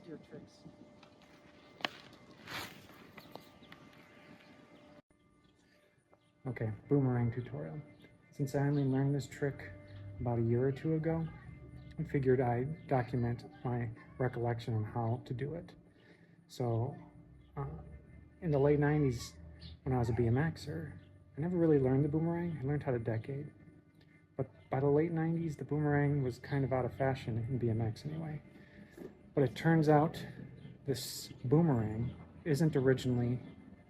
gear tricks. Okay, boomerang tutorial. Since I only learned this trick about a year or two ago, I figured I'd document my recollection on how to do it. So in the late 90s, when I was a BMXer, I never really learned the boomerang. I learned how to decade. But by the late 90s, the boomerang was kind of out of fashion in BMX anyway. But it turns out this boomerang isn't originally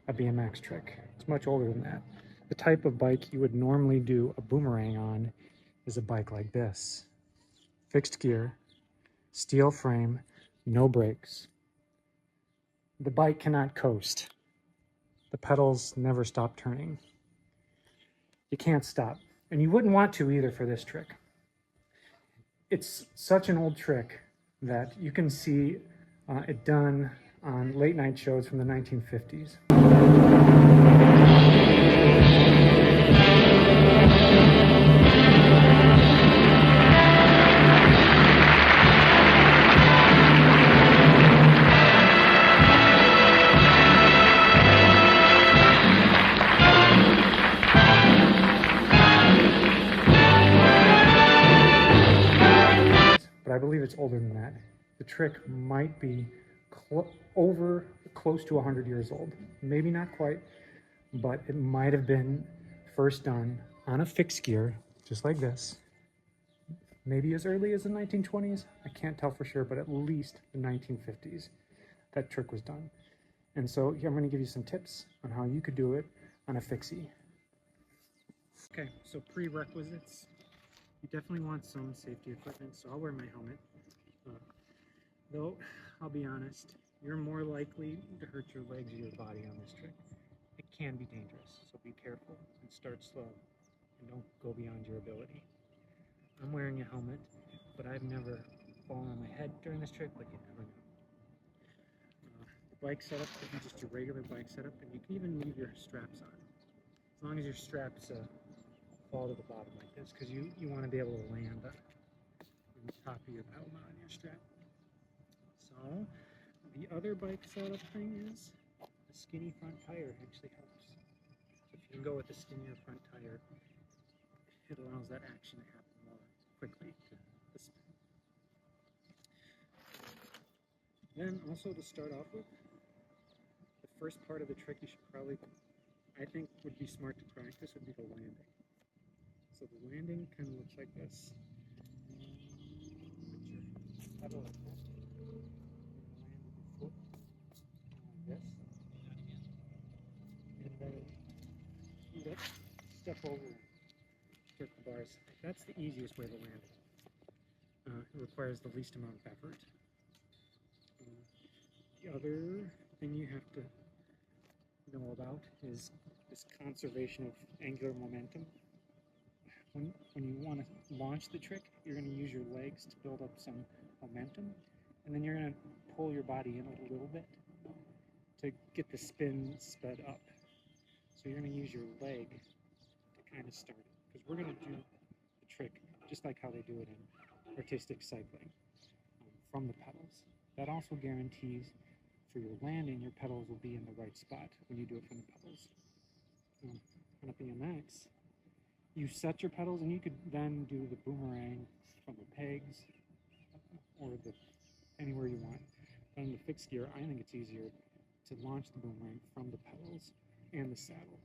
a BMX trick. It's much older than that. The type of bike you would normally do a boomerang on is a bike like this. Fixed gear, steel frame, no brakes. The bike cannot coast. The pedals never stop turning. You can't stop. And you wouldn't want to either for this trick. It's such an old trick that you can see it done on late night shows from the 1950s. But I believe it's older than that. The trick might be close to 100 years old. Maybe not quite, but it might have been first done on a fixed gear, just like this. Maybe as early as the 1920s. I can't tell for sure, but at least the 1950s, that trick was done. And so here I'm going to give you some tips on how you could do it on a fixie. Okay, so prerequisites. You definitely want some safety equipment, so I'll wear my helmet. Though, I'll be honest, you're more likely to hurt your legs or your body on this trick. It can be dangerous, so be careful and start slow, and don't go beyond your ability. I'm wearing a helmet, but I've never fallen on my head during this trick, but you never know. The bike setup could be just your regular bike setup, and you can even leave your straps on, as long as your straps fall to the bottom like this, because you want to be able to land on the top of your pedal, not on your strap. So the other bike setup thing is a skinny front tire actually helps. So if you can go with a skinnier front tire, it allows that action to happen more quickly to the spin. Then also to start off with, the first part of the trick you should probably, I think would be smart to practice, would be the landing. So the landing kind of looks like this. Put your pedal like this. Land with your foot like this. And then step over and jerk the bars. That's the easiest way to land it. It requires the least amount of effort. The other thing you have to know about is this conservation of angular momentum. When you want to launch the trick, you're going to use your legs to build up some momentum, and then you're going to pull your body in a little bit to get the spin sped up. So you're going to use your leg to kind of start it, because we're going to do the trick just like how they do it in artistic cycling, from the pedals. That also guarantees for your landing, your pedals will be in the right spot when you do it from the pedals. On a BMX, you set your pedals, and you could then do the boomerang from the pegs or anywhere you want. On the fixed gear, I think it's easier to launch the boomerang from the pedals and the saddle.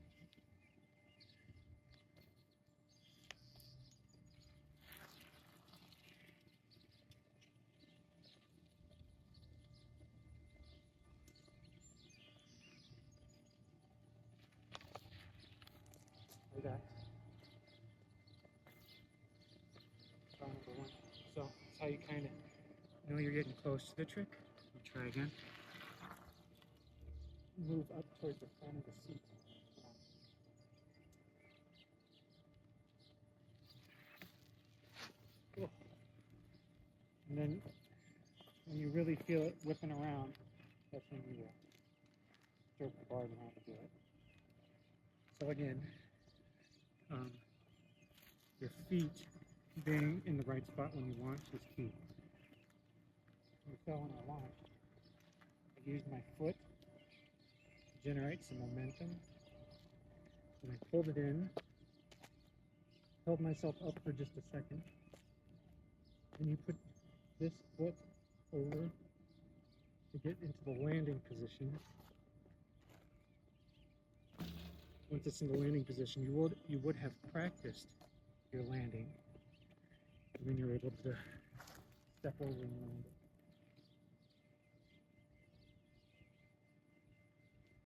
Like that. Trial number one. So that's how you kind of know you're getting close to the trick. You try again. Move up towards the front of the seat. Cool. And then when you really feel it whipping around, that's when you jerk the bars around to do it. So again, your feet being in the right spot when you launch is key. We fell on our launch. used my foot to generate some momentum. And I pulled it in, held myself up for just a second. And you put this foot over to get into the landing position. Once it's in the landing position, you would have practiced your landing, and then you're able to step over and land it.